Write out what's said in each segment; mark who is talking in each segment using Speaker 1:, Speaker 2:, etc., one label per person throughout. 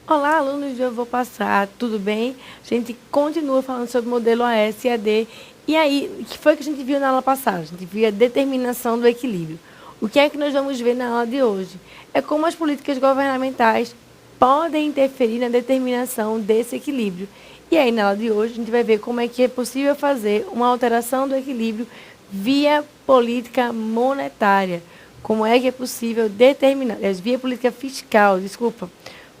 Speaker 1: Olá, alunos, eu vou passar, tudo bem? A gente continua falando sobre o modelo AS e AD. E aí, o que foi que a gente viu na aula passada? A gente viu a determinação do equilíbrio. O que é que nós vamos ver na aula de hoje? É como as políticas governamentais podem interferir na determinação desse equilíbrio. E aí, na aula de hoje, a gente vai ver como é que é possível fazer uma alteração do equilíbrio via política monetária. Como é que é possível determinar, via política fiscal, desculpa.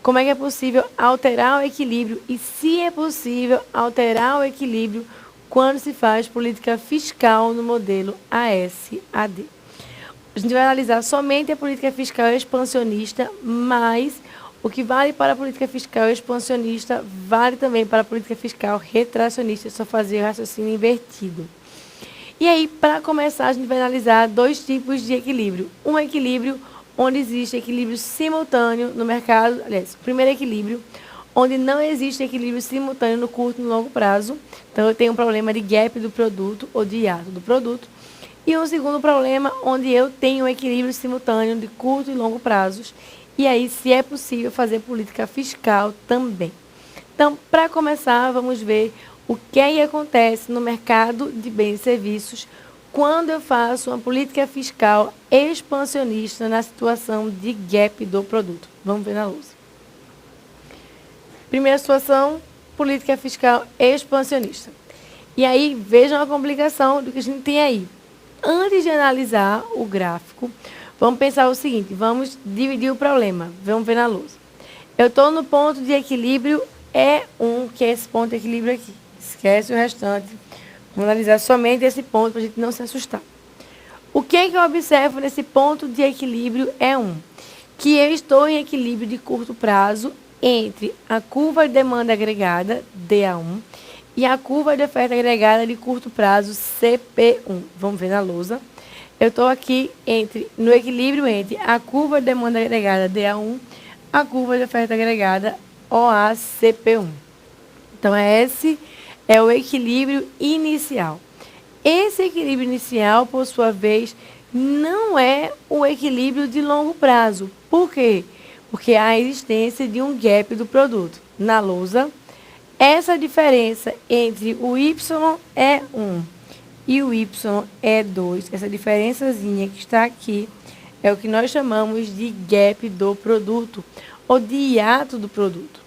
Speaker 1: Como é que é possível alterar o equilíbrio e se é possível alterar o equilíbrio quando se faz política fiscal no modelo AS/AD. A gente vai analisar somente a política fiscal expansionista, mas o que vale para a política fiscal expansionista vale também para a política fiscal retracionista, só fazer o raciocínio invertido. E aí, para começar, a gente vai analisar dois tipos de equilíbrio. Um equilíbrio onde existe equilíbrio simultâneo no mercado, aliás, o primeiro equilíbrio, onde não existe equilíbrio simultâneo no curto e no longo prazo. Então, eu tenho um problema de gap do produto ou de hiato do produto. E um segundo problema, onde eu tenho um equilíbrio simultâneo de curto e longo prazos. E aí, se é possível fazer política fiscal também. Então, para começar, vamos ver o que é que acontece no mercado de bens e serviços quando eu faço uma política fiscal expansionista na situação de gap do produto. Vamos ver na luz. Primeira situação, política fiscal expansionista. E aí, vejam a complicação do que a gente tem aí. Antes de analisar o gráfico, vamos pensar o seguinte, vamos dividir o problema. Vamos ver na luz. Eu estou no ponto de equilíbrio E1, que é esse ponto de equilíbrio aqui. Esquece o restante. Vamos analisar somente esse ponto para a gente não se assustar. O que é que eu observo nesse ponto de equilíbrio E1? Que eu estou em equilíbrio de curto prazo entre a curva de demanda agregada, DA1, e a curva de oferta agregada de curto prazo, CP1. Vamos ver na lousa. Eu estou aqui no equilíbrio entre a curva de demanda agregada, DA1, a curva de oferta agregada, OACP1. Então, esse é o equilíbrio inicial. Esse equilíbrio inicial, por sua vez, não é o equilíbrio de longo prazo. Por quê? Porque há a existência de um gap do produto. Na lousa, essa diferença entre o YE1 e o YE2, essa diferençazinha que está aqui, é o que nós chamamos de gap do produto, ou de hiato do produto.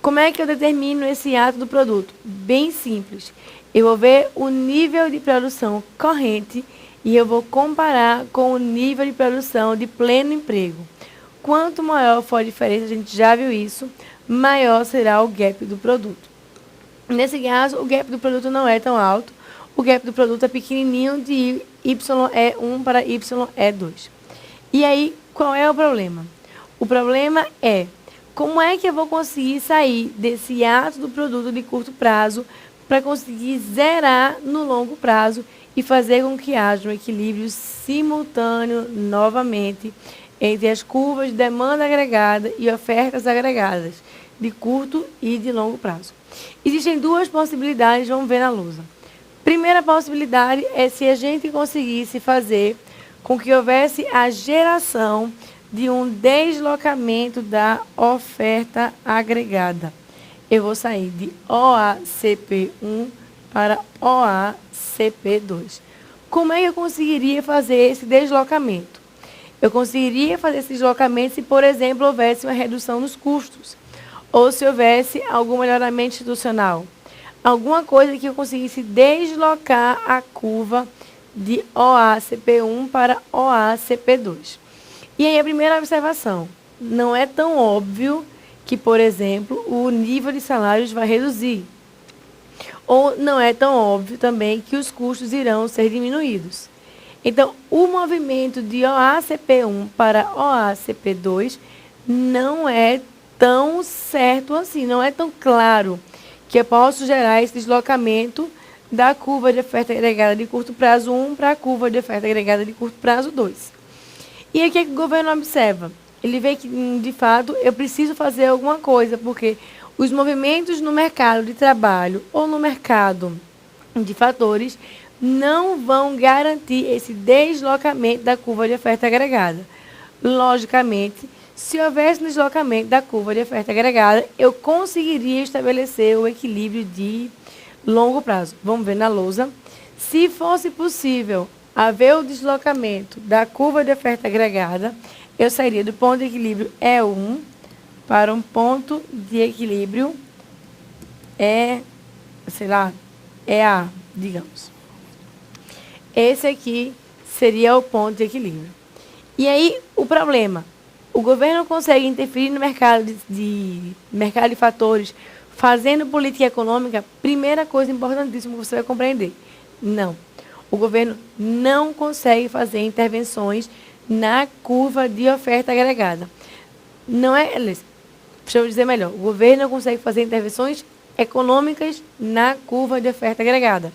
Speaker 1: Como é que eu determino esse hiato do produto? Bem simples. Eu vou ver o nível de produção corrente e eu vou comparar com o nível de produção de pleno emprego. Quanto maior for a diferença, a gente já viu isso, maior será o gap do produto. Nesse caso, o gap do produto não é tão alto. O gap do produto é pequenininho de YE1 para YE2. E aí, qual é o problema? O problema é como é que eu vou conseguir sair desse hiato do produto de curto prazo para conseguir zerar no longo prazo e fazer com que haja um equilíbrio simultâneo novamente entre as curvas de demanda agregada e ofertas agregadas de curto e de longo prazo. Existem duas possibilidades, vamos ver na lousa. Primeira possibilidade é se a gente conseguisse fazer com que houvesse a geração de um deslocamento da oferta agregada. Eu vou sair de OACP1 para OACP2. Como é que eu conseguiria fazer esse deslocamento? Eu conseguiria fazer esse deslocamento se, por exemplo, houvesse uma redução nos custos, ou se houvesse algum melhoramento institucional. Alguma coisa que eu conseguisse deslocar a curva de OACP1 para OACP2. E aí a primeira observação, não é tão óbvio que, por exemplo, o nível de salários vai reduzir. Ou não é tão óbvio também que os custos irão ser diminuídos. Então, o movimento de OACP1 para OACP2 não é tão certo assim, não é tão claro que eu posso gerar esse deslocamento da curva de oferta agregada de curto prazo 1 para a curva de oferta agregada de curto prazo 2. E aí o que o governo observa? Ele vê que, de fato, eu preciso fazer alguma coisa, porque os movimentos no mercado de trabalho ou no mercado de fatores não vão garantir esse deslocamento da curva de oferta agregada. Logicamente, Se houvesse um deslocamento da curva de oferta agregada, eu conseguiria estabelecer o equilíbrio de longo prazo. Vamos ver na lousa. Se fosse possível haver o deslocamento da curva de oferta agregada, eu sairia do ponto de equilíbrio E1 para um ponto de equilíbrio EA, digamos. Esse aqui seria o ponto de equilíbrio. E aí, o problema, o governo consegue interferir no mercado de fatores, fazendo política econômica? Primeira coisa importantíssima que você vai compreender. Não. O governo não consegue fazer intervenções na curva de oferta agregada. Não é, deixa eu dizer melhor, o governo não consegue fazer intervenções econômicas na curva de oferta agregada.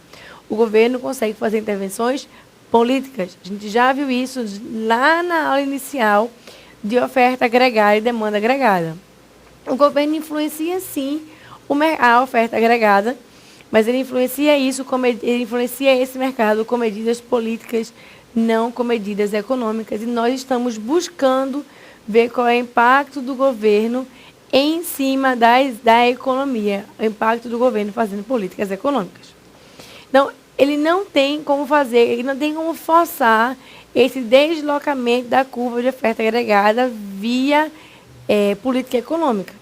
Speaker 1: O governo consegue fazer intervenções políticas. A gente já viu isso lá na aula inicial de oferta agregada e demanda agregada. O governo influencia, sim, a oferta agregada, mas ele influencia esse mercado com medidas políticas, não com medidas econômicas. E nós estamos buscando ver qual é o impacto do governo em cima da economia, o impacto do governo fazendo políticas econômicas. Então, ele não tem como fazer, ele não tem como forçar esse deslocamento da curva de oferta agregada via política econômica.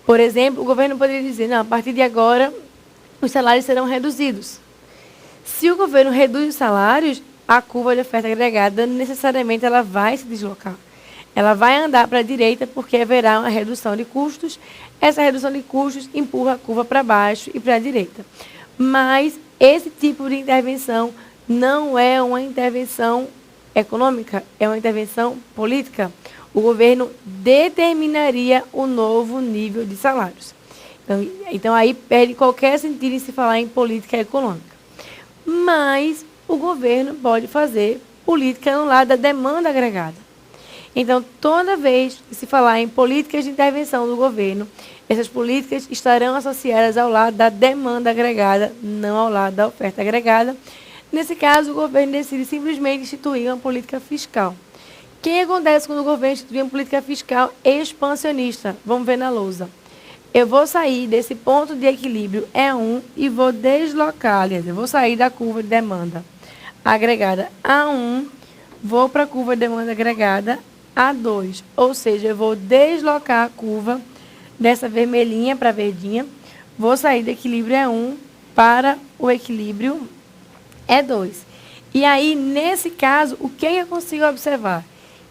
Speaker 1: Por exemplo, o governo poderia dizer, não, a partir de agora, os salários serão reduzidos. Se o governo reduz os salários, a curva de oferta agregada necessariamente ela vai se deslocar. Ela vai andar para a direita porque haverá uma redução de custos. Essa redução de custos empurra a curva para baixo e para a direita. Mas esse tipo de intervenção não é uma intervenção econômica, é uma intervenção política. O governo determinaria o novo nível de salários. Então aí perde qualquer sentido em se falar em política econômica. Mas o governo pode fazer política no lado da demanda agregada. Então, toda vez que se falar em políticas de intervenção do governo, essas políticas estarão associadas ao lado da demanda agregada, não ao lado da oferta agregada. Nesse caso, o governo decide simplesmente instituir uma política fiscal. O que acontece quando o governo institui uma política fiscal expansionista? Vamos ver na lousa. Eu vou sair desse ponto de equilíbrio E1 e vou deslocar, aliás, eu vou sair da curva de demanda agregada A1, vou para a curva de demanda agregada A2, ou seja, eu vou deslocar a curva dessa vermelhinha para verdinha, vou sair do equilíbrio E1 para o equilíbrio E2. E aí, nesse caso, o que eu consigo observar?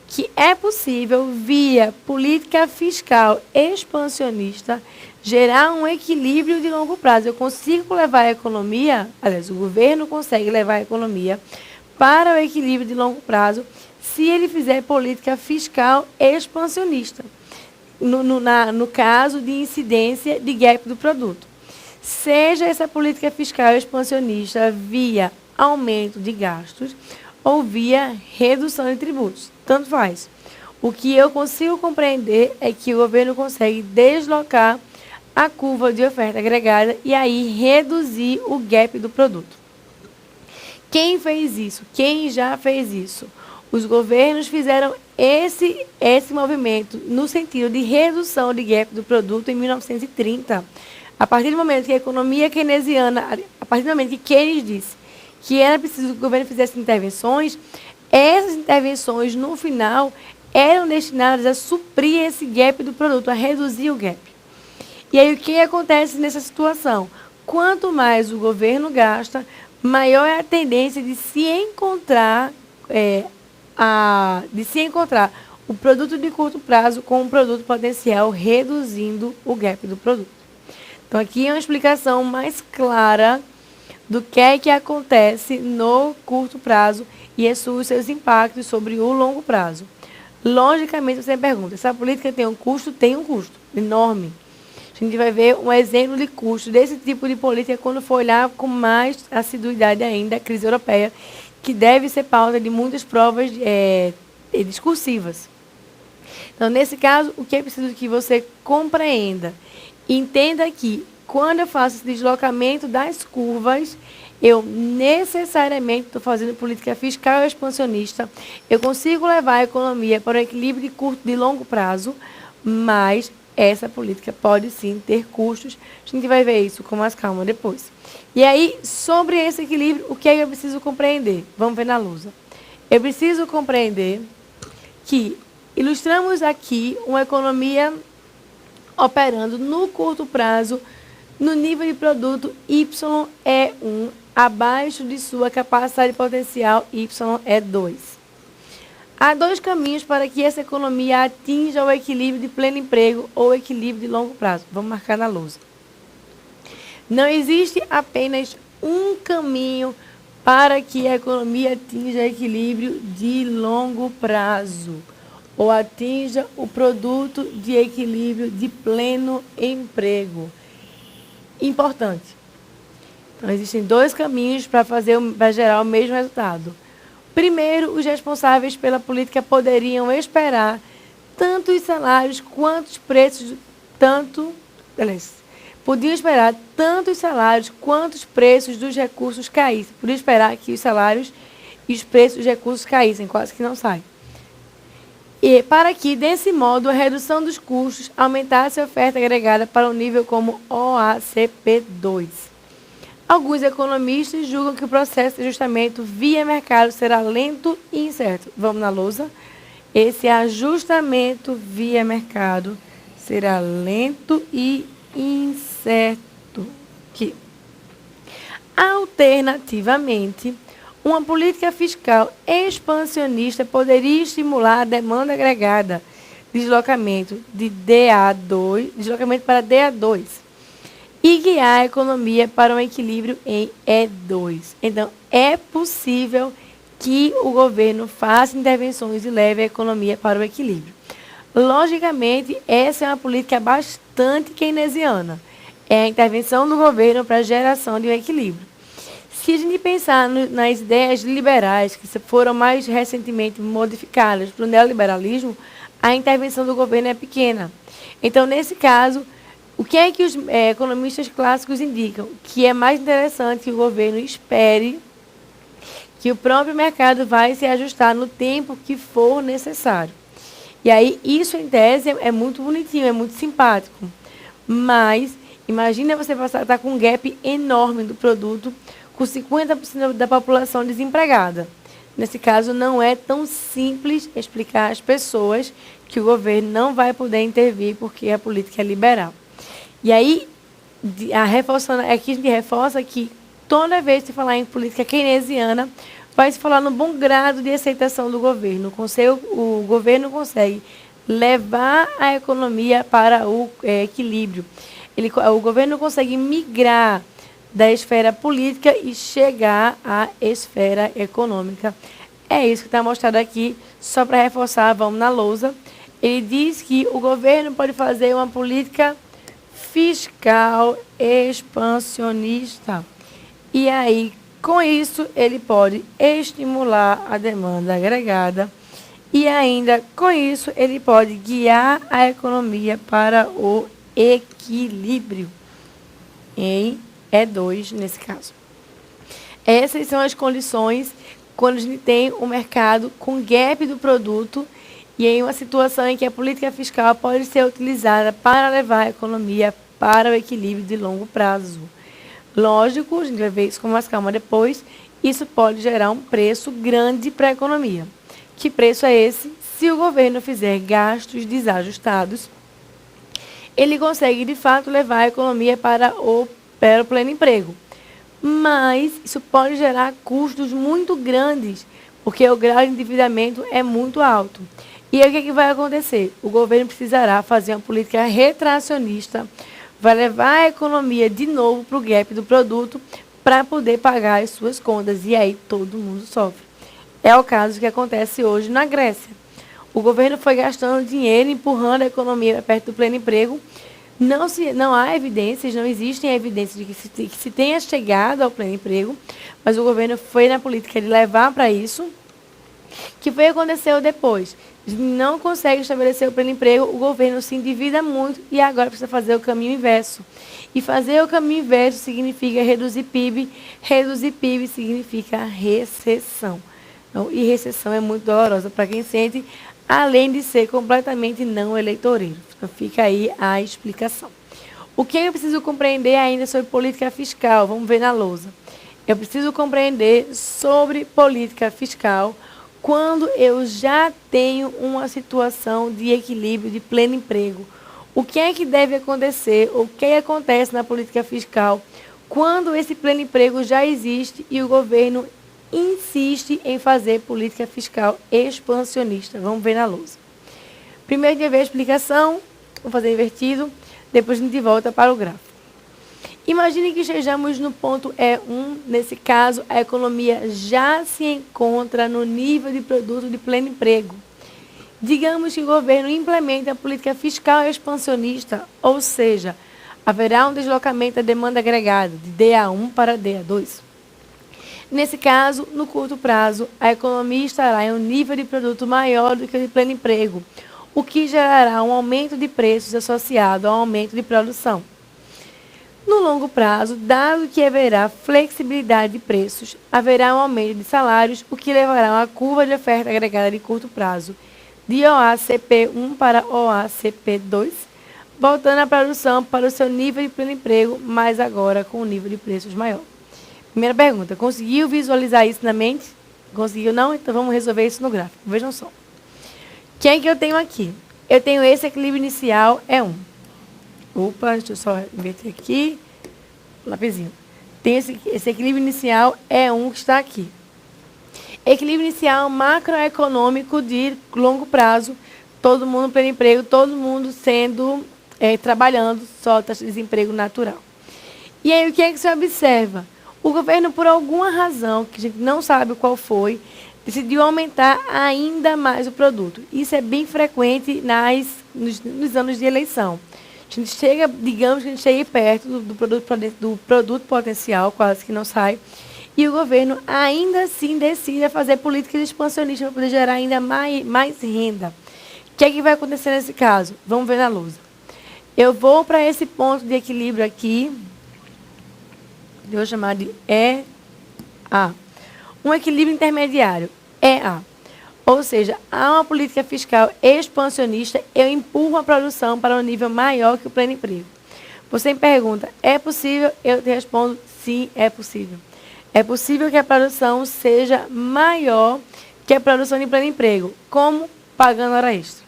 Speaker 1: Que é possível, via política fiscal expansionista, gerar um equilíbrio de longo prazo. Eu consigo levar a economia, aliás, o governo consegue levar a economia para o equilíbrio de longo prazo se ele fizer política fiscal expansionista, no caso de incidência de gap do produto. Seja essa política fiscal expansionista via aumento de gastos ou via redução de tributos. Tanto faz. O que eu consigo compreender é que o governo consegue deslocar a curva de oferta agregada e aí reduzir o gap do produto. Quem fez isso? Quem já fez isso? Os governos fizeram esse movimento no sentido de redução de gap do produto em 1930. A partir do momento que a economia keynesiana, a partir do momento que Keynes disse que era preciso que o governo fizesse intervenções, essas intervenções, no final, eram destinadas a suprir esse gap do produto, a reduzir o gap. E aí, o que acontece nessa situação? Quanto mais o governo gasta, maior é a tendência de se encontrar o produto de curto prazo com um produto potencial, reduzindo o gap do produto. Então, aqui é uma explicação mais clara do que é que acontece no curto prazo e os seus impactos sobre o longo prazo. Logicamente, você me pergunta, essa política tem um custo? Tem um custo enorme. A gente vai ver um exemplo de custo desse tipo de política quando for olhar com mais assiduidade ainda a crise europeia, que deve ser pauta de muitas provas discursivas. Então, nesse caso, o que é preciso que você compreenda? Entenda que, quando eu faço esse deslocamento das curvas, eu necessariamente estou fazendo política fiscal expansionista, eu consigo levar a economia para o equilíbrio de curto e de longo prazo, mas essa política pode sim ter custos. A gente vai ver isso com mais calma depois. E aí, sobre esse equilíbrio, o que é que eu preciso compreender? Vamos ver na lousa. Eu preciso compreender que ilustramos aqui uma economia operando no curto prazo, no nível de produto YE1, abaixo de sua capacidade potencial YE2. Há dois caminhos para que essa economia atinja o equilíbrio de pleno emprego ou equilíbrio de longo prazo. Vamos marcar na lousa. Não existe apenas um caminho para que a economia atinja equilíbrio de longo prazo ou atinja o produto de equilíbrio de pleno emprego. Importante. Então, existem dois caminhos para gerar o mesmo resultado. Primeiro, os responsáveis pela política poderiam esperar tanto os salários quanto os preços, podiam esperar tanto os salários quanto os preços dos recursos caíssem. Podiam esperar que os salários e os preços dos recursos caíssem, quase que não sai. E para que, desse modo, a redução dos custos aumentasse a oferta agregada para um nível como OACP2. Alguns economistas julgam que o processo de ajustamento via mercado será lento e incerto. Vamos na lousa? Esse ajustamento via mercado será lento e incerto. Aqui. Alternativamente, uma política fiscal expansionista poderia estimular a demanda agregada, deslocamento para DA2 e guiar a economia para um equilíbrio em E2. Então, é possível que o governo faça intervenções e leve a economia para o equilíbrio. Logicamente, essa é uma política bastante keynesiana. É a intervenção do governo para a geração de um equilíbrio. Se a gente pensar nas ideias liberais, que foram mais recentemente modificadas para o neoliberalismo, a intervenção do governo é pequena. Então, nesse caso, o que é que os economistas clássicos indicam? Que é mais interessante que o governo espere que o próprio mercado vai se ajustar no tempo que for necessário. E aí, isso, em tese, é muito bonitinho, é muito simpático. Mas, imagina você estar com um gap enorme do produto, com 50% da população desempregada. Nesse caso, não é tão simples explicar às pessoas que o governo não vai poder intervir porque a política é liberal. E aí, aqui a gente reforça que toda vez que se falar em política keynesiana, vai se falar no bom grado de aceitação do governo. O governo consegue levar a economia para o equilíbrio. O governo consegue migrar da esfera política e chegar à esfera econômica. É isso que está mostrado aqui, só para reforçar, vamos na lousa. Ele diz que o governo pode fazer uma política fiscal expansionista. E aí, com isso, ele pode estimular a demanda agregada e ainda, com isso, ele pode guiar a economia para o equilíbrio em E2, nesse caso. Essas são as condições quando a gente tem um mercado com gap do produto e em uma situação em que a política fiscal pode ser utilizada para levar a economia para o equilíbrio de longo prazo. Lógico, a gente vai ver isso com mais calma depois, isso pode gerar um preço grande para a economia. Que preço é esse? Se o governo fizer gastos desajustados, ele consegue, de fato, levar a economia para o pleno emprego. Mas isso pode gerar custos muito grandes, porque o grau de endividamento é muito alto. E aí o que vai acontecer? O governo precisará fazer uma política retracionista, vai levar a economia de novo para o gap do produto para poder pagar as suas contas. E aí todo mundo sofre. É o caso que acontece hoje na Grécia. O governo foi gastando dinheiro, empurrando a economia para perto do pleno emprego. Não há evidências, não existem evidências de que se tenha chegado ao pleno emprego, mas o governo foi na política de levar para isso. O que foi aconteceu depois? Não consegue estabelecer o pleno emprego, o governo se endivida muito e agora precisa fazer o caminho inverso. E fazer o caminho inverso significa reduzir PIB. Reduzir PIB significa recessão. Então, e recessão é muito dolorosa para quem sente, além de ser completamente não eleitoreiro. Então, fica aí a explicação. O que eu preciso compreender ainda sobre política fiscal? Vamos ver na lousa. Eu preciso compreender sobre política fiscal quando eu já tenho uma situação de equilíbrio, de pleno emprego. O que é que deve acontecer? O que acontece na política fiscal quando esse pleno emprego já existe e o governo insiste em fazer política fiscal expansionista? Vamos ver na lousa. Primeiro a gente vai ver a explicação, vou fazer invertido, depois a gente volta para o gráfico. Imagine que estejamos no ponto E1, nesse caso a economia já se encontra no nível de produto de pleno emprego. Digamos que o governo implementa a política fiscal expansionista, ou seja, haverá um deslocamento da demanda agregada, de DA1 para DA2. Nesse caso, no curto prazo, a economia estará em um nível de produto maior do que o de pleno emprego, o que gerará um aumento de preços associado ao aumento de produção. No longo prazo, dado que haverá flexibilidade de preços, haverá um aumento de salários, o que levará a uma curva de oferta agregada de curto prazo, de OACP1 para OACP2, voltando a produção para o seu nível de pleno emprego, mas agora com um nível de preços maior. Primeira pergunta, conseguiu visualizar isso na mente? Conseguiu não? Então vamos resolver isso no gráfico. Vejam só. Quem é que eu tenho aqui? Eu tenho esse equilíbrio inicial, E1. Opa, deixa eu só inverter aqui. Lapisinho. Tem esse equilíbrio inicial, E1, que está aqui. Equilíbrio inicial macroeconômico de longo prazo, todo mundo pleno emprego, todo mundo trabalhando, só taxa de desemprego natural. E aí o que é que se observa? O governo, por alguma razão, que a gente não sabe qual foi, decidiu aumentar ainda mais o produto. Isso é bem frequente nos anos de eleição. A gente chega, digamos que a gente chega perto do produto potencial, quase que não sai, e o governo ainda assim decide fazer políticas expansionistas para poder gerar ainda mais renda. O que é que vai acontecer nesse caso? Vamos ver na lousa. Eu vou para esse ponto de equilíbrio aqui, eu vou chamar de EA. Um equilíbrio intermediário, EA. Ou seja, há uma política fiscal expansionista, eu empurro a produção para um nível maior que o pleno emprego. Você me pergunta, é possível? Eu te respondo, sim, é possível. É possível que a produção seja maior que a produção de pleno emprego. Como? Pagando hora extra.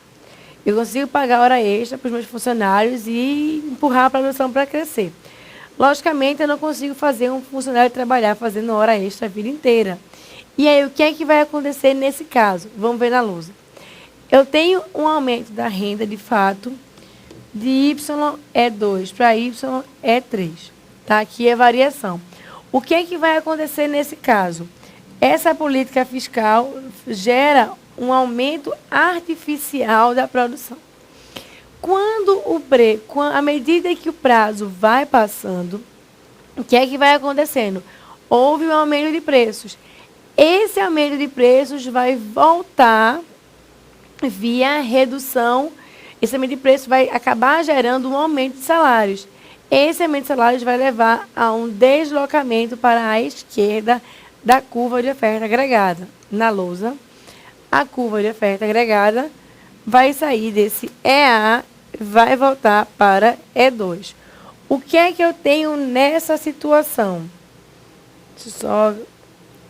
Speaker 1: Eu consigo pagar hora extra para os meus funcionários e empurrar a produção para crescer. Logicamente, eu não consigo fazer um funcionário trabalhar fazendo hora extra a vida inteira. E aí, o que é que vai acontecer nesse caso? Vamos ver na lousa. Eu tenho um aumento da renda, de fato, de YE2 para YE3. Tá? Aqui é variação. O que é que vai acontecer nesse caso? Essa política fiscal gera um aumento artificial da produção. À medida que o prazo vai passando, o que é que vai acontecendo? Houve um aumento de preços. Esse aumento de preços vai voltar via redução. Esse aumento de preços vai acabar gerando um aumento de salários. Esse aumento de salários vai levar a um deslocamento para a esquerda da curva de oferta agregada. Na lousa, a curva de oferta agregada vai sair desse EA, vai voltar para E2. O que é que eu tenho nessa situação?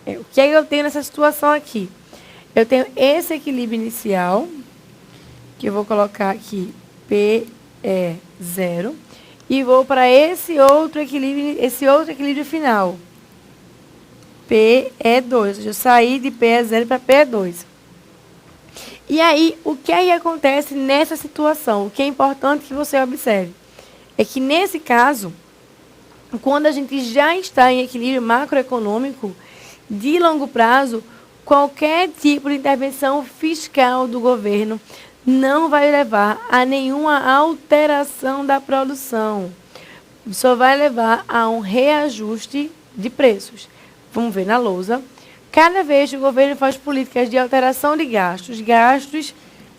Speaker 1: O que é que eu tenho nessa situação aqui? Eu tenho esse equilíbrio inicial, que eu vou colocar aqui PE0, e vou para esse outro equilíbrio final, PE2. Ou seja, eu saí de PE0 para PE2. E aí, o que aí acontece nessa situação? O que é importante que você observe é que, nesse caso, quando a gente já está em equilíbrio macroeconômico, de longo prazo, qualquer tipo de intervenção fiscal do governo não vai levar a nenhuma alteração da produção. Só vai levar a um reajuste de preços. Vamos ver na lousa. Cada vez que o governo faz políticas de alteração de gastos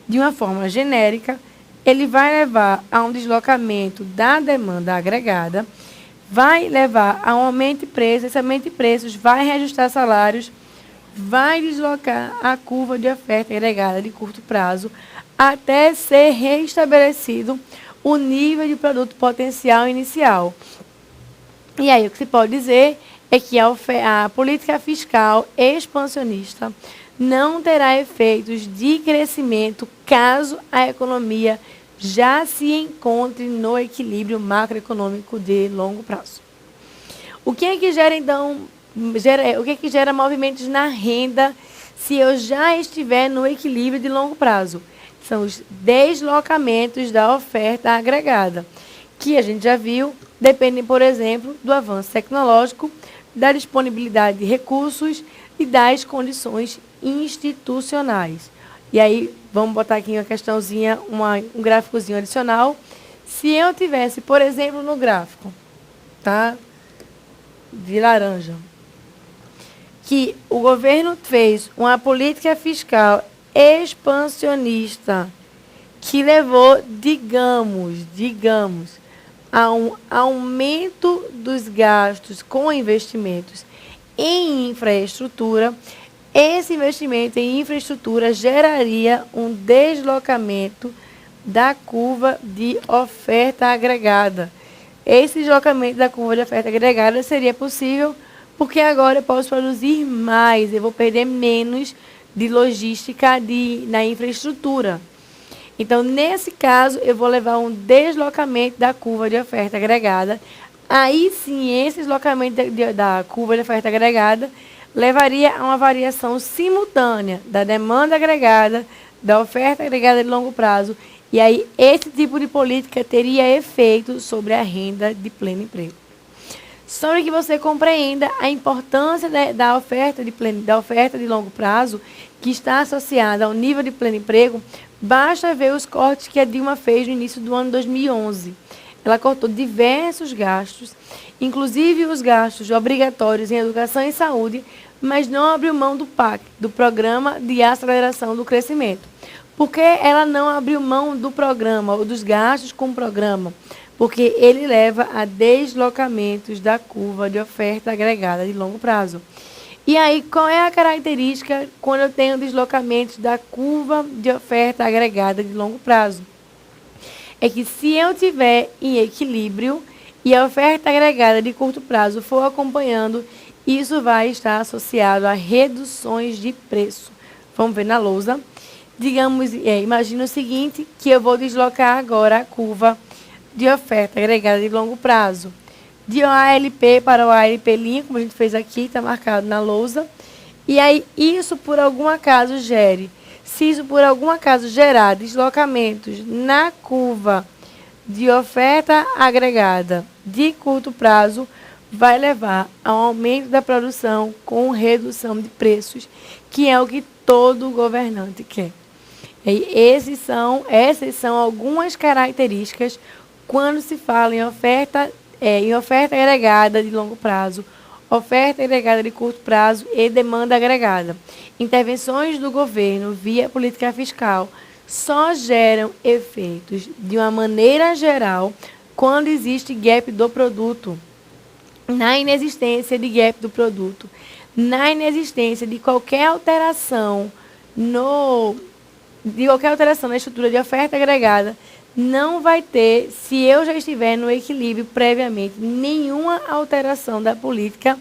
Speaker 1: de uma forma genérica, ele vai levar a um deslocamento da demanda agregada, vai levar a um aumento de preços, esse aumento de preços vai reajustar salários, vai deslocar a curva de oferta agregada de curto prazo até ser reestabelecido o nível de produto potencial inicial. E aí o que se pode dizer é que a política fiscal expansionista não terá efeitos de crescimento caso a economia já se encontre no equilíbrio macroeconômico de longo prazo. O que é que gera, então, o que é que gera movimentos na renda se eu já estiver no equilíbrio de longo prazo? São os deslocamentos da oferta agregada, que a gente já viu, dependem, por exemplo, do avanço tecnológico, da disponibilidade de recursos e das condições institucionais. E aí, vamos botar aqui uma questãozinha, um gráficozinho adicional. Se eu tivesse, por exemplo, no gráfico, tá, de laranja, que o governo fez uma política fiscal expansionista que levou, digamos, a um aumento dos gastos com investimentos em infraestrutura, esse investimento em infraestrutura geraria um deslocamento da curva de oferta agregada. Esse deslocamento da curva de oferta agregada seria possível porque agora eu posso produzir mais, eu vou perder menos de logística na infraestrutura. Então, nesse caso, eu vou levar um deslocamento da curva de oferta agregada. Aí sim, esse deslocamento da curva de oferta agregada levaria a uma variação simultânea da demanda agregada, da oferta agregada de longo prazo. E aí, esse tipo de política teria efeito sobre a renda de pleno emprego. Só para que você compreenda a importância da oferta de longo prazo, que está associada ao nível de pleno emprego, basta ver os cortes que a Dilma fez no início do ano 2011. Ela cortou diversos gastos, inclusive os gastos obrigatórios em educação e saúde, mas não abriu mão do PAC, do Programa de Aceleração do Crescimento. Por que ela não abriu mão do programa, ou dos gastos com o programa? Porque ele leva a deslocamentos da curva de oferta agregada de longo prazo. E aí, qual é a característica quando eu tenho deslocamentos da curva de oferta agregada de longo prazo? É que se eu tiver em equilíbrio e a oferta agregada de curto prazo for acompanhando, isso vai estar associado a reduções de preço. Vamos ver na lousa. Digamos, imagina o seguinte, que eu vou deslocar agora a curva de oferta agregada de longo prazo. De OALP para o OALP linha, como a gente fez aqui, está marcado na lousa. E aí, isso por algum acaso gere. Se isso por algum acaso gerar deslocamentos na curva de oferta agregada de curto prazo, vai levar a um aumento da produção com redução de preços, que é o que todo governante quer. E essas são algumas características quando se fala em oferta agregada de longo prazo, oferta agregada de curto prazo e demanda agregada. Intervenções do governo via política fiscal só geram efeitos de uma maneira geral quando existe gap do produto. Na inexistência de gap do produto, na inexistência de qualquer alteração na estrutura de oferta agregada, não vai ter, se eu já estiver no equilíbrio previamente, nenhuma alteração da política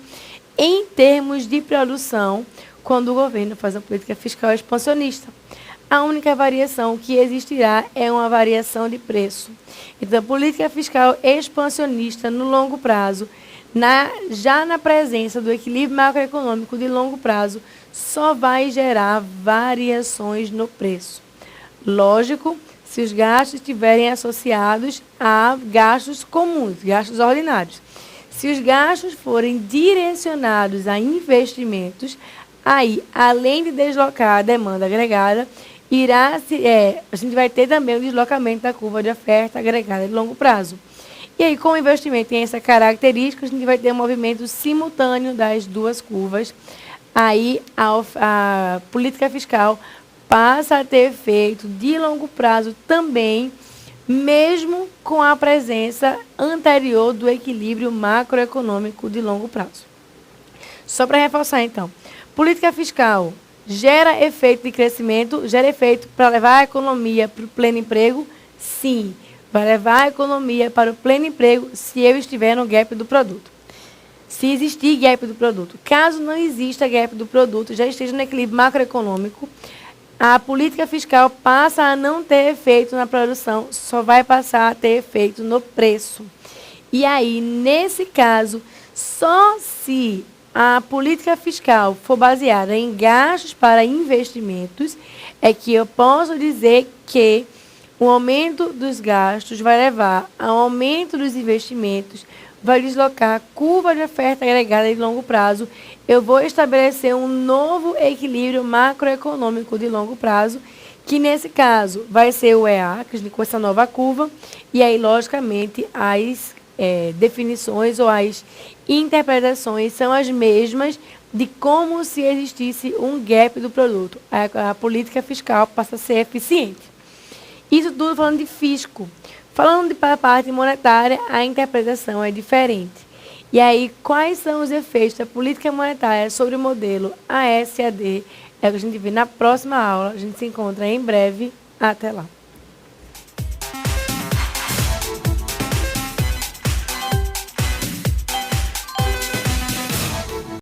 Speaker 1: em termos de produção quando o governo faz uma política fiscal expansionista. A única variação que existirá é uma variação de preço. Então, a política fiscal expansionista no longo prazo, já na presença do equilíbrio macroeconômico de longo prazo, só vai gerar variações no preço. Lógico, se os gastos estiverem associados a gastos comuns, gastos ordinários. Se os gastos forem direcionados a investimentos, aí, além de deslocar a demanda agregada, a gente vai ter também o deslocamento da curva de oferta agregada de longo prazo. E aí, como o investimento tem essa característica, a gente vai ter um movimento simultâneo das duas curvas. Aí, a política fiscal passa a ter efeito de longo prazo também mesmo com a presença anterior do equilíbrio macroeconômico de longo prazo. Só para reforçar, então, política fiscal gera efeito de crescimento, gera efeito para levar a economia para o pleno emprego? Sim, vai levar a economia para o pleno emprego se eu estiver no gap do produto. Se existir gap do produto. Caso não exista gap do produto, já esteja no equilíbrio macroeconômico, a política fiscal passa a não ter efeito na produção, só vai passar a ter efeito no preço. E aí, nesse caso, só se a política fiscal for baseada em gastos para investimentos, é que eu posso dizer que o aumento dos gastos vai levar ao aumento dos investimentos, vai deslocar a curva de oferta agregada de longo prazo. Eu vou estabelecer um novo equilíbrio macroeconômico de longo prazo, que nesse caso vai ser o EA, com essa nova curva, e aí, logicamente, as definições ou as interpretações são as mesmas de como se existisse um gap do produto. A política fiscal passa a ser eficiente. Isso tudo falando de fisco. Falando de parte monetária, a interpretação é diferente. E aí, quais são os efeitos da política monetária sobre o modelo ASAD? É o que a gente vê na próxima aula. A gente se encontra em breve. Até lá.